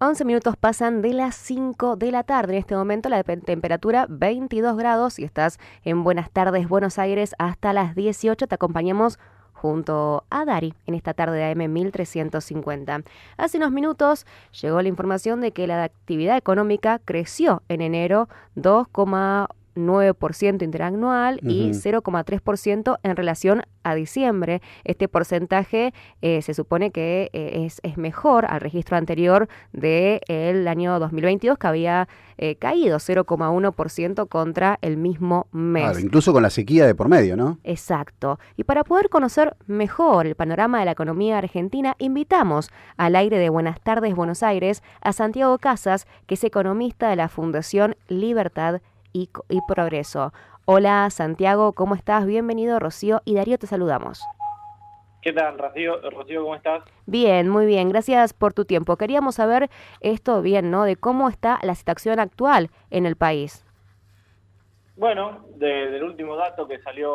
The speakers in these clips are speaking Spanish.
11 minutos pasan de las 5 de la tarde. En este momento la temperatura 22 grados y estás en Buenas Tardes Buenos Aires hasta las 18. Te acompañamos junto a Dari en esta tarde de AM 1350. Hace unos minutos llegó la información de que la actividad económica creció en enero 2,9% interanual y 0,3% en relación a diciembre. Este porcentaje se supone que es mejor al registro anterior del año 2022, que había caído 0,1% contra el mismo mes. Claro, incluso con la sequía de por medio, ¿no? Exacto. Y para poder conocer mejor el panorama de la economía argentina, invitamos al aire de Buenas Tardes Buenos Aires a Santiago Casas, que es economista de la Fundación Libertad y Progreso. Hola Santiago, ¿cómo estás? Bienvenido. Rocío y Darío te saludamos. ¿Qué tal, Rocío? Rocío, ¿cómo estás? Bien, muy bien. Gracias por tu tiempo. Queríamos saber esto bien, ¿no? De cómo está la situación actual en el país. Bueno, del último dato que salió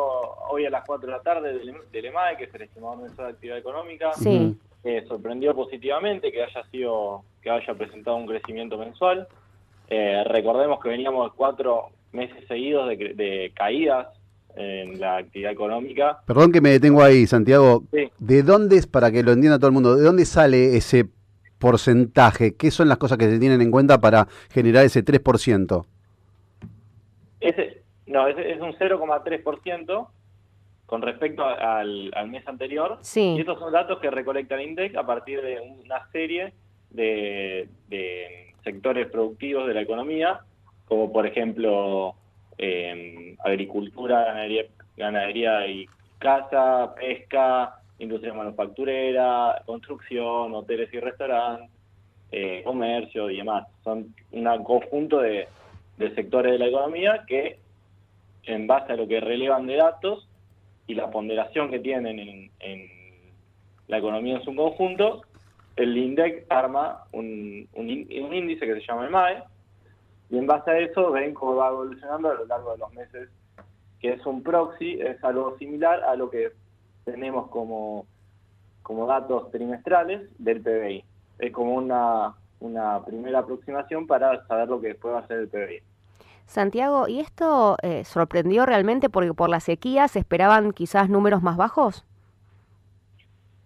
hoy a las 4 de la tarde del EMAE, que es el estimador mensual de actividad económica, Sí. Sorprendió positivamente que haya presentado un crecimiento mensual. Recordemos que veníamos 4 meses seguidos de caídas en la actividad económica. Perdón que me detengo ahí, Santiago. Sí. ¿De dónde, para que lo entienda todo el mundo, de dónde sale ese porcentaje? ¿Qué son las cosas que se tienen en cuenta para generar ese 3%? Es un 0,3% con respecto al mes anterior. Sí. Y estos son datos que recolecta el INDEC a partir de una serie de sectores productivos de la economía, como por ejemplo agricultura, ganadería y caza, pesca, industria manufacturera, construcción, hoteles y restaurantes, comercio y demás. Son un conjunto de sectores de la economía que, en base a lo que relevan de datos y la ponderación que tienen en la economía en su conjunto, el INDEC arma un índice que se llama el MAE, y en base a eso ven cómo va evolucionando a lo largo de los meses, que es un proxy, es algo similar a lo que tenemos como datos trimestrales del PBI. Es como una primera aproximación para saber lo que después va a ser el PBI. Santiago, ¿y esto sorprendió realmente porque por la sequía se esperaban quizás números más bajos?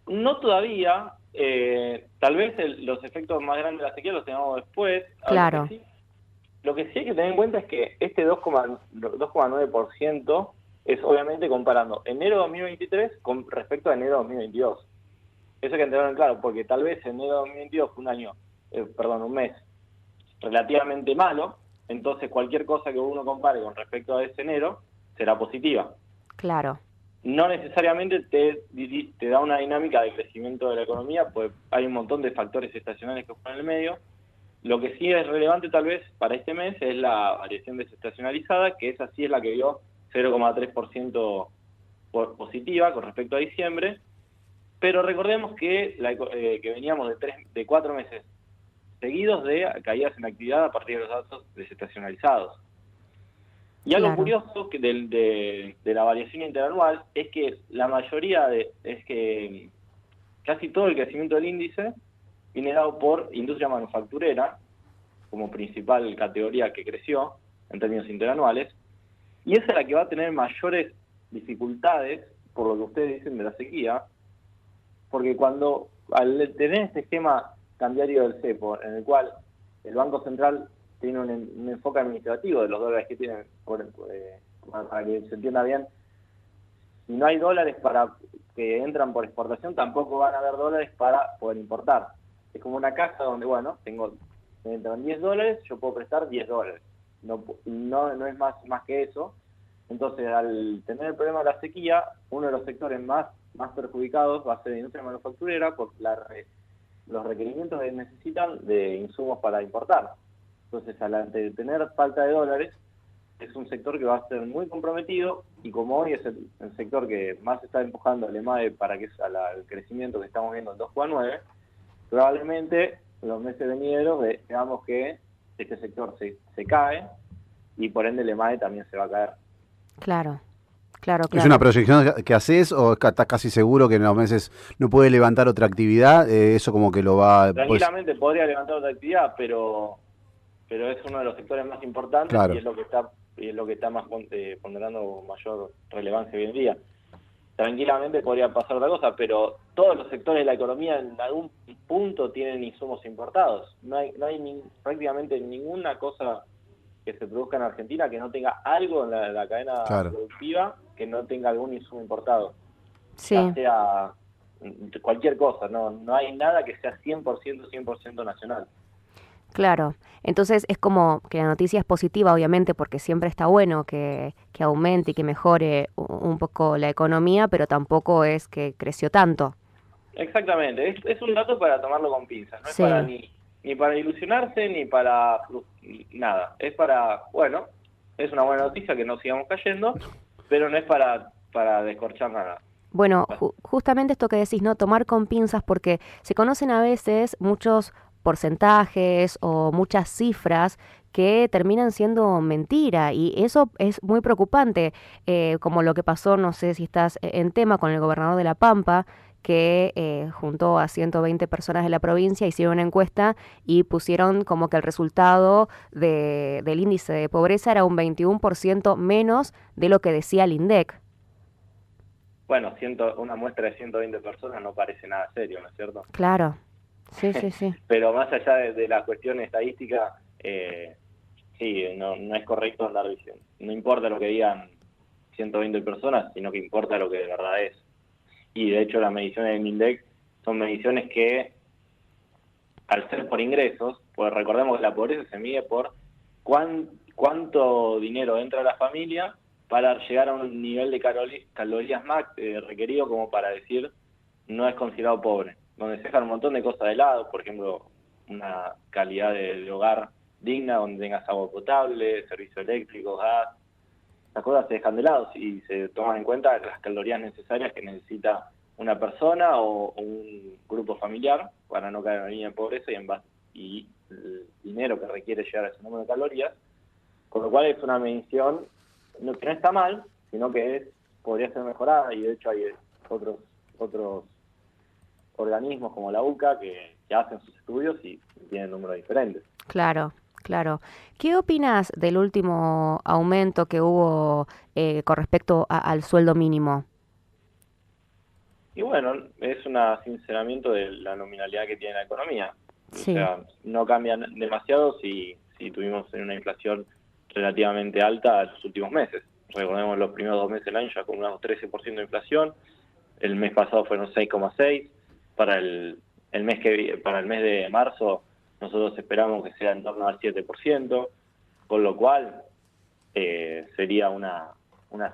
No todavía, tal vez los efectos más grandes de la sequía los tengamos después. Claro. Lo que sí hay que tener en cuenta es que este 2,9% es obviamente comparando enero de 2023 con respecto a enero de 2022. Eso hay que tenerlo en claro, porque tal vez enero de 2022 fue un mes relativamente malo, entonces cualquier cosa que uno compare con respecto a ese enero será positiva. Claro. No necesariamente te da una dinámica de crecimiento de la economía, pues hay un montón de factores estacionales que juegan en el medio. Lo que sí es relevante tal vez para este mes es la variación desestacionalizada, que esa sí es la que dio 0,3% positiva con respecto a diciembre, pero recordemos que veníamos de 4 meses seguidos de caídas en actividad a partir de los datos desestacionalizados. Y algo curioso de la variación interanual es que casi todo el crecimiento del índice viene dado por industria manufacturera como principal categoría que creció en términos interanuales, y esa es la que va a tener mayores dificultades, por lo que ustedes dicen de la sequía, porque al tener este esquema cambiario del cepo, en el cual el Banco Central tiene un enfoque administrativo de los dólares que tienen, para que se entienda bien, si no hay dólares que entran por exportación, tampoco van a haber dólares para poder importar. Es como una caja donde, bueno, me entran $10, yo puedo prestar $10. No es más que eso. Entonces, al tener el problema de la sequía, uno de los sectores más perjudicados va a ser la industria manufacturera por los requerimientos que necesitan de insumos para importar. Entonces, al tener falta de dólares, es un sector que va a ser muy comprometido, y como hoy es el sector que más está empujando al EMAE para que al crecimiento que estamos viendo en 2,9, probablemente en los meses venideros veamos que este sector se cae, y por ende el EMAE también se va a caer. Claro. Claro, ¿Es claro. una proyección que haces o estás casi seguro que en los meses no puede levantar otra actividad? Eso como que lo va... Pues, Tranquilamente podría levantar otra actividad, pero es uno de los sectores más importantes y claro, es lo que está más ponderando mayor relevancia hoy en día. Tranquilamente podría pasar otra cosa, pero todos los sectores de la economía en algún punto tienen insumos importados. No hay prácticamente ninguna cosa que se produzca en Argentina que no tenga algo en la cadena claro. productiva que no tenga algún insumo importado, ya Sí, sea cualquier cosa, no hay nada que sea 100% nacional. claro. Entonces es como que la noticia es positiva, obviamente, porque siempre está bueno que aumente y que mejore un poco la economía, pero tampoco es que creció tanto. Exactamente, es un dato para tomarlo con pinzas, no es para Sí, ni para ilusionarse ni para nada, es para, bueno, es una buena noticia que no sigamos cayendo, pero no es para descorchar nada. bueno, justamente esto que decís, ¿no? Tomar con pinzas porque se conocen a veces muchos porcentajes o muchas cifras que terminan siendo mentira y eso es muy preocupante, como lo que pasó, no sé si estás en tema con el gobernador de La Pampa, que juntó a 120 personas de la provincia, hicieron una encuesta y pusieron como que el resultado del índice de pobreza era un 21% menos de lo que decía el INDEC. Bueno, una muestra de 120 personas no parece nada serio, ¿no es cierto? Claro, sí, sí, sí. Pero más allá de la cuestión estadística, sí, no es correcto andar diciendo. No importa lo que digan 120 personas, sino que importa lo que de verdad es. Y de hecho las mediciones del INDEC son mediciones que, al ser por ingresos, pues recordemos que la pobreza se mide por cuánto dinero entra a la familia para llegar a un nivel de calorías requerido como para decir no es considerado pobre, donde se dejan un montón de cosas de lado, por ejemplo, una calidad de hogar digna, donde tengas agua potable, servicio eléctrico, gas, las cosas se dejan de lado y se toman en cuenta las calorías necesarias que necesita una persona o un grupo familiar para no caer en la línea de pobreza y el dinero que requiere llegar a ese número de calorías, con lo cual es una medición que no está mal, sino que podría ser mejorada y de hecho hay otros organismos como la UCA que hacen sus estudios y tienen números diferentes. Claro, claro. ¿Qué opinas del último aumento que hubo con respecto al sueldo mínimo? Y bueno, es un sinceramiento de la nominalidad que tiene la economía. O Sí, sea, no cambian demasiado si tuvimos una inflación relativamente alta en los últimos meses. Recordemos los primeros 2 meses del año ya acumulamos 13% de inflación, el mes pasado fueron 6,6%, para el mes de marzo nosotros esperamos que sea en torno al 7%, con lo cual sería un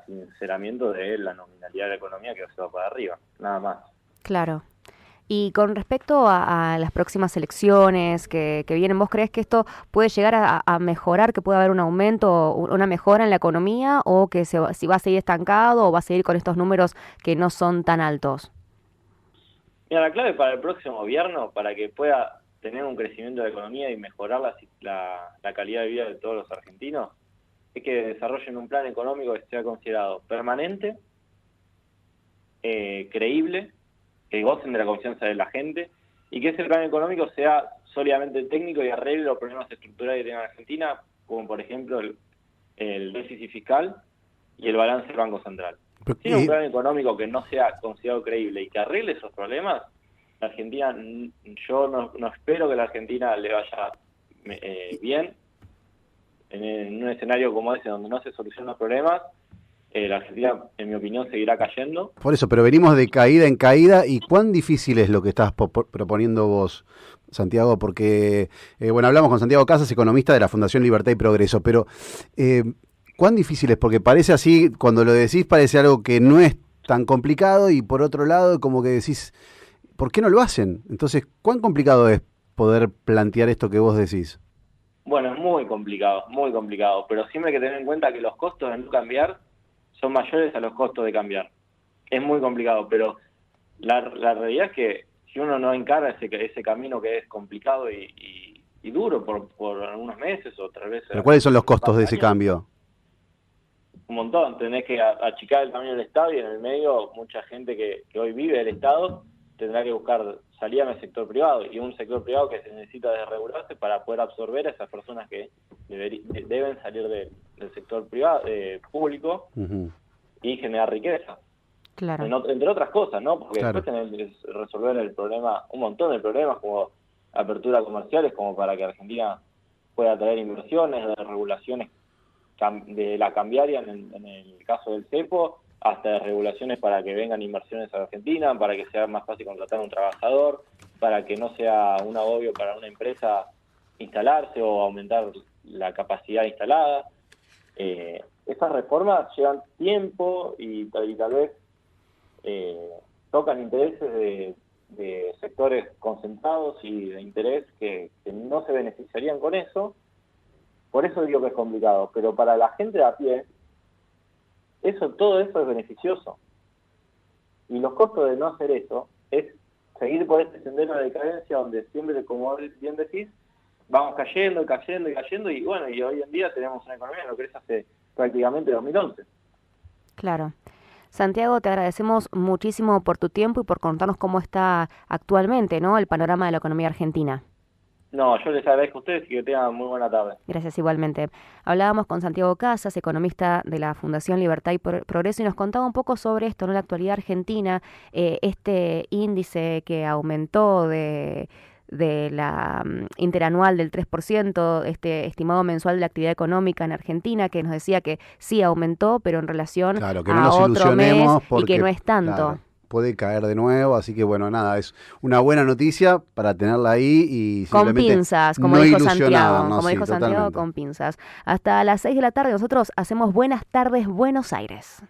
sinceramiento de la nominalidad de la economía que se va para arriba, nada más. claro. Y con respecto a las próximas elecciones que vienen, ¿vos crees que esto puede llegar a mejorar, que puede haber un aumento, una mejora en la economía o que si va a seguir estancado o va a seguir con estos números que no son tan altos? Mira, la clave para el próximo gobierno, para que pueda tener un crecimiento de la economía y mejorar la calidad de vida de todos los argentinos, es que desarrollen un plan económico que sea considerado permanente, creíble, que gocen de la confianza de la gente y que ese plan económico sea sólidamente técnico y arregle los problemas estructurales que tiene Argentina, como por ejemplo el déficit fiscal y el balance del Banco Central. Tiene un plan económico que no sea considerado creíble y que arregle esos problemas, la Argentina, yo no espero que la Argentina le vaya bien en un escenario como ese donde no se solucionan los problemas. La Argentina, en mi opinión, seguirá cayendo. Por eso, pero venimos de caída en caída. ¿Y cuán difícil es lo que estás proponiendo vos, Santiago? Porque, bueno, hablamos con Santiago Casas, economista de la Fundación Libertad y Progreso, pero ¿cuán difícil es? Porque parece así, cuando lo decís, parece algo que no es tan complicado y por otro lado, como que decís, ¿por qué no lo hacen? Entonces, ¿cuán complicado es poder plantear esto que vos decís? Bueno, es muy complicado, pero siempre hay que tener en cuenta que los costos de no cambiar son mayores a los costos de cambiar. Es muy complicado, pero la realidad es que si uno no encara ese camino que es complicado y duro por algunos meses o tal vez ¿Pero cuáles son los un par costos de ese años, cambio? un montón. Tenés que achicar el tamaño del Estado y en el medio mucha gente que hoy vive del Estado tendrá que buscar salida en el sector privado, y un sector privado que se necesita desregularse para poder absorber a esas personas que deben salir del sector privado público y generar riqueza. Claro. Entre otras cosas, ¿no? Porque Claro. después tenés que resolver el problema, un montón de problemas como apertura comerciales, como para que Argentina pueda atraer inversiones, de regulaciones de la cambiaria en el caso del cepo, hasta de regulaciones para que vengan inversiones a Argentina, para que sea más fácil contratar a un trabajador, para que no sea un agobio para una empresa instalarse o aumentar la capacidad instalada. Esas reformas llevan tiempo y tal vez tocan intereses de sectores concentrados y de interés que no se beneficiarían con eso. Por eso digo que es complicado, pero para la gente de a pie, todo eso es beneficioso. Y los costos de no hacer eso es seguir por este sendero de decadencia donde siempre, como bien decís, vamos cayendo y bueno, y hoy en día tenemos una economía en lo que es hace prácticamente 2011. Claro. Santiago, te agradecemos muchísimo por tu tiempo y por contarnos cómo está actualmente, ¿no?, el panorama de la economía argentina. No, yo les agradezco a ustedes y que tengan muy buena tarde. Gracias igualmente. Hablábamos con Santiago Casas, economista de la Fundación Libertad y Progreso, y nos contaba un poco sobre esto, ¿no?, la actualidad argentina, este índice que aumentó de la interanual del 3%, este estimado mensual de la actividad económica en Argentina, que nos decía que sí aumentó, pero en relación Claro, que no a nos otro mes ilusionemos y porque, que no es tanto. claro, puede caer de nuevo, así que bueno, nada, es una buena noticia para tenerla ahí y Con simplemente pinzas, como no dijo Santiago, ilusionarnos, como sí, dijo Santiago, totalmente. con pinzas. Hasta las 6 de la tarde nosotros hacemos Buenas Tardes Buenos Aires.